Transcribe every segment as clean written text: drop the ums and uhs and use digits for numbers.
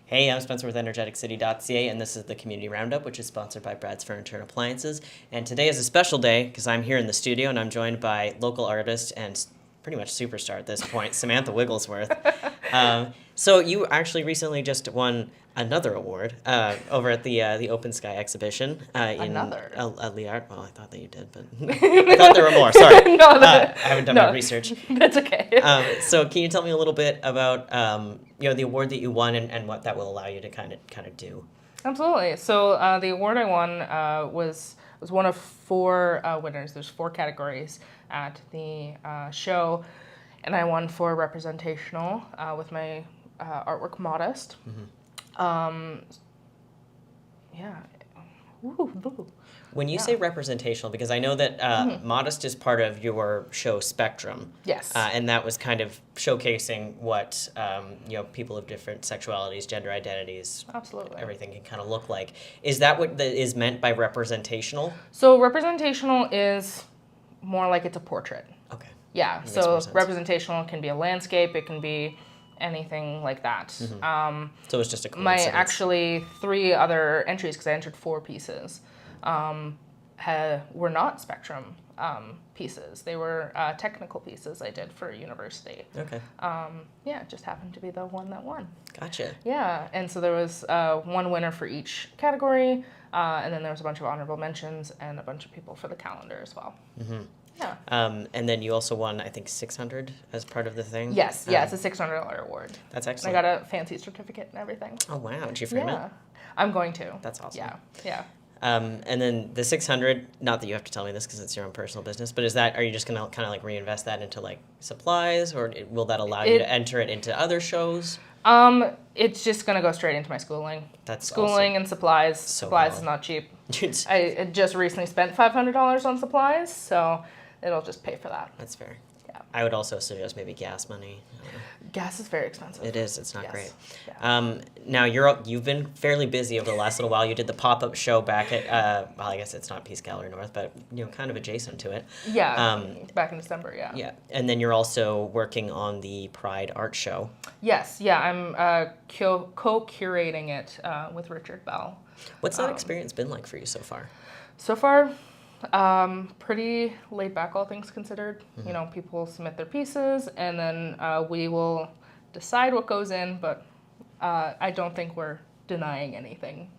Hey, I'm Spencer with EnergeticCity.ca, and this is the Community Roundup, which is sponsored by Brad's Furniture and Appliances. And today is a special day because I'm here in the studio and I'm joined by local artist and pretty much superstar at this point, Samantha Wigglesworth. So you actually recently just won another award over at the Open Sky exhibition in Liard. Well, I thought that you did, but I thought there were more. Sorry, I haven't done my research. That's okay. So can you tell me a little bit about the award that you won and what that will allow you to kind of do? Absolutely. So the award I won was one of four winners. There's four categories at the show, and I won for representational with my artwork Modest. Mm-hmm. Yeah. Ooh. When you say representational, because I know that Modest is part of your show Spectrum. Yes. And that was kind of showcasing what people of different sexualities, gender identities, absolutely, everything can kind of look like. Is that what is meant by representational? So representational is more like it's a portrait. Okay. Yeah. So representational can be a landscape. It can be anything like that. Mm-hmm. So it's just a coincidence. My actually 3 other entries, because I entered 4 pieces, were not Spectrum pieces. They were technical pieces I did for university. Okay. It just happened to be the one that won. Gotcha. Yeah, and so there was one winner for each category, and then there was a bunch of honorable mentions and a bunch of people for the calendar as well. Mm-hmm. Yeah. And then you also won, I think, $600 as part of the thing? Yes, it's a $600 award. That's excellent. I got a fancy certificate and everything. Oh, wow. Did you frame it? I'm going to. That's awesome. Yeah. And then the $600, not that you have to tell me this because it's your own personal business, but are you just going to kind of like reinvest that into like supplies, or will that allow you to enter it into other shows? It's just going to go straight into my schooling. That's schooling and supplies. Supplies is not cheap. I just recently spent $500 on supplies, so it'll just pay for that. That's fair. Yeah. I would also suggest maybe gas money. Gas is very expensive. It is. It's not great. Yeah. Now you've been fairly busy over the last little while. You did the pop-up show back at I guess it's not Peace Gallery North, but kind of adjacent to it. Yeah. Back in December. Yeah. Yeah, and then you're also working on the Pride Art Show. Yes. Yeah. I'm co-curating it with Richard Bell. What's that experience been like for you so far? So far, pretty laid back, all things considered. Mm-hmm. People submit their pieces, and then we will decide what goes in, but I don't think we're denying anything.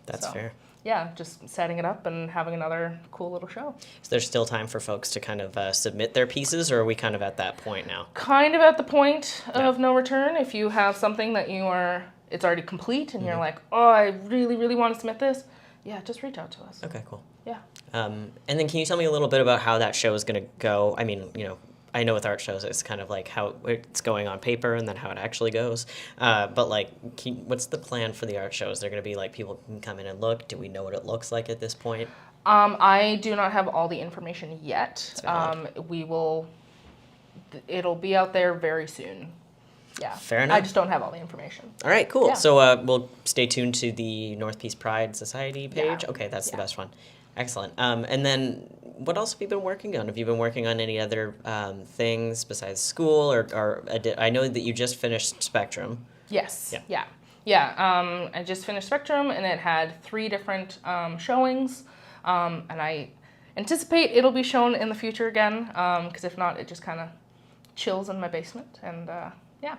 That's fair. Yeah, just setting it up and having another cool little show. Is there still time for folks to kind of submit their pieces, or are we kind of at that point now? Kind of at the point of no return. If you have something that it's already complete, and you're like, oh, I really, really want to submit this, yeah, just reach out to us. Okay, cool. Yeah. And then can you tell me a little bit about how that show is going to go? I mean, I know with art shows it's kind of like how it's going on paper and then how it actually goes. But like, what's the plan for the art show? Is there going to be like people can come in and look? Do we know what it looks like at this point? I do not have all the information yet. It'll be out there very soon. Yeah. Fair enough. I just don't have all the information. All right, cool. Yeah. So we'll stay tuned to the North Peace Pride Society page. Yeah. Okay, that's the best one. Excellent. And then what else have you been working on? Have you been working on any other things besides school? Or I know that you just finished Spectrum. Yes. Yeah. I just finished Spectrum, and it had 3 different showings. And I anticipate it'll be shown in the future again, because if not, it just kind of chills in my basement. And yeah.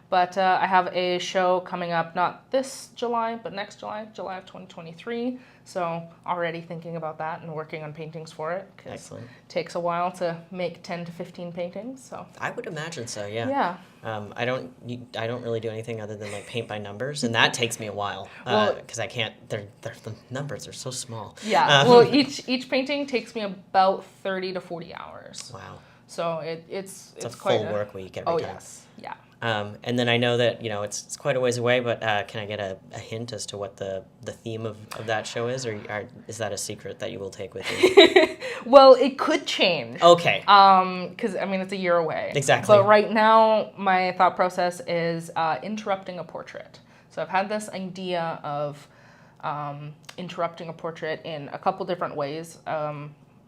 But I have a show coming up, not this July, but next July of 2023. So already thinking about that and working on paintings for it. Excellent. It takes a while to make 10 to 15 paintings. So I would imagine so, yeah. Yeah. I don't really do anything other than like paint by numbers, and that takes me a while because I can't. The numbers are so small. Yeah. Well, each painting takes me about 30 to 40 hours. Wow. So it's a quite full work week every time. Oh yes. Yeah. And then I know that it's quite a ways away, but can I get a hint as to what the theme of that show is, or is that a secret that you will take with you? Well, it could change. Okay. Because it's a year away. Exactly. But right now, my thought process is interrupting a portrait. So I've had this idea of interrupting a portrait in a couple different ways.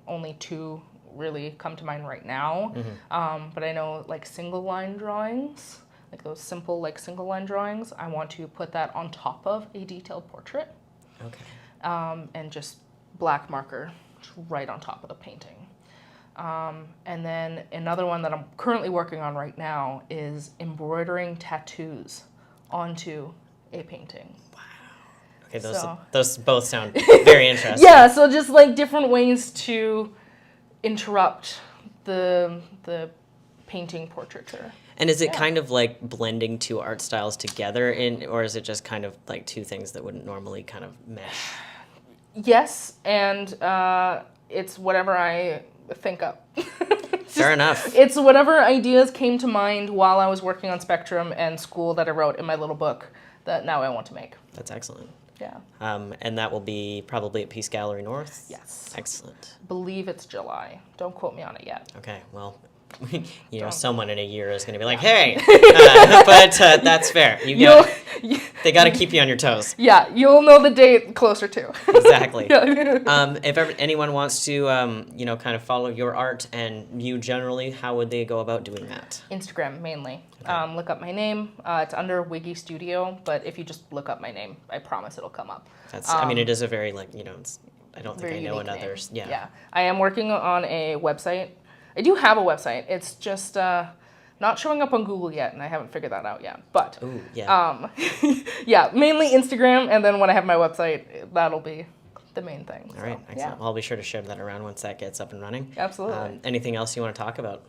Only 2 really come to mind right now. Mm-hmm. But I know like single line drawings like those simple like single line drawings, I want to put that on top of a detailed portrait. Okay. And just black marker right on top of the painting. And then another one that I'm currently working on right now is embroidering tattoos onto a painting. Okay, So- those both sound very interesting. Yeah, so just like different ways to interrupt the painting portraiture. And is it kind of like blending two art styles together, or is it just kind of like two things that wouldn't normally kind of mesh? Yes, and it's whatever I think up. Fair enough. It's whatever ideas came to mind while I was working on Spectrum and school that I wrote in my little book that now I want to make. That's excellent. Yeah. And that will be probably at Peace Gallery North? Yes. Excellent. Believe it's July. Don't quote me on it yet. Okay, well, someone in a year is going to be like, hey, but that's fair. They got to keep you on your toes. Yeah, you'll know the date closer to. Exactly. Yeah. If anyone wants to, kind of follow your art and you generally, how would they go about doing that? Instagram mainly. Look up my name. It's under Wiggy Studio, but if you just look up my name, I promise it'll come up. That's. I mean, it is a very I don't think I know another. Name. Yeah. Yeah. I am working on a website. I do have a website. It's just not showing up on Google yet, and I haven't figured that out yet. But ooh, yeah. yeah, mainly Instagram, and then when I have my website, that'll be the main thing. All right, excellent. Yeah. Well, I'll be sure to share that around once that gets up and running. Absolutely. Anything else you want to talk about?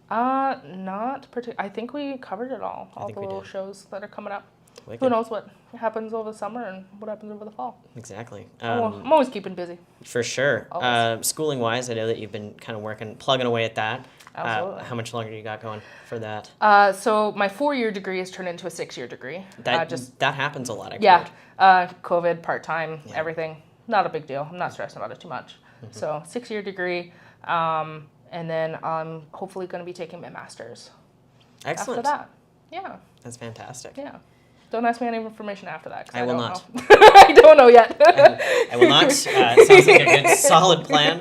Not particularly. I think we covered it all. All the little shows that are coming up. Wicked. Who knows what happens over the summer and what happens over the fall. Exactly. I'm always keeping busy. For sure. Always. Schooling wise, I know that you've been kind of plugging away at that. Absolutely. How much longer do you got going for that? So my 4-year degree has turned into a 6-year degree. That happens a lot. Yeah. COVID, part-time, everything. Not a big deal. I'm not stressing about it too much. Mm-hmm. So 6-year degree. And then I'm hopefully going to be taking my master's. Excellent. After that. Yeah. That's fantastic. Yeah. Don't ask me any information after that. I will not. I don't know yet. I will not. Sounds like a good, solid plan.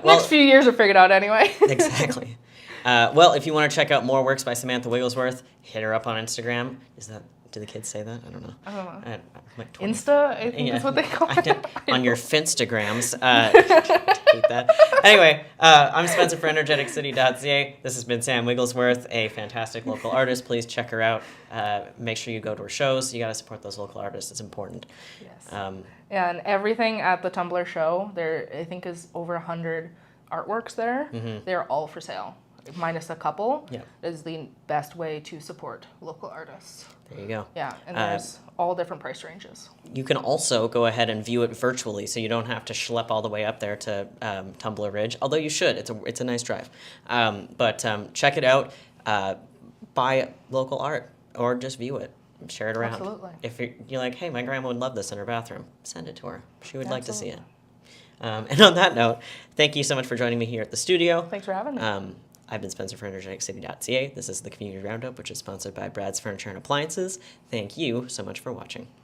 Next few years are figured out anyway. Exactly. Well, if you want to check out more works by Samantha Wigglesworth, hit her up on Instagram. Do the kids say that? I don't know. I don't know. I'm like 20. Insta, I think is what they call it. On your Finstagrams. Hate that. Anyway, I'm Spencer for energeticcity.ca. This has been Sam Wigglesworth, a fantastic local artist. Please check her out. Make sure you go to her shows. You got to support those local artists. It's important. Yes. Yeah, and everything at the Tumblr show, there I think is over 100 artworks there. Mm-hmm. They're all for sale, minus a couple. Yeah. Is the best way to support local artists. There you go. Yeah, and there's all different price ranges. You can also go ahead and view it virtually, so you don't have to schlep all the way up there to Tumbler Ridge. Although you should, it's a nice drive. But check it out. Buy local art or just view it. Share it around. Absolutely. If you're like, hey, my grandma would love this in her bathroom, send it to her. She would like to see it. Absolutely. And on that note, thank you so much for joining me here at the studio. Thanks for having me. I've been Spencer for energeticcity.ca. This is the Community Roundup, which is sponsored by Brad's Furniture and Appliances. Thank you so much for watching.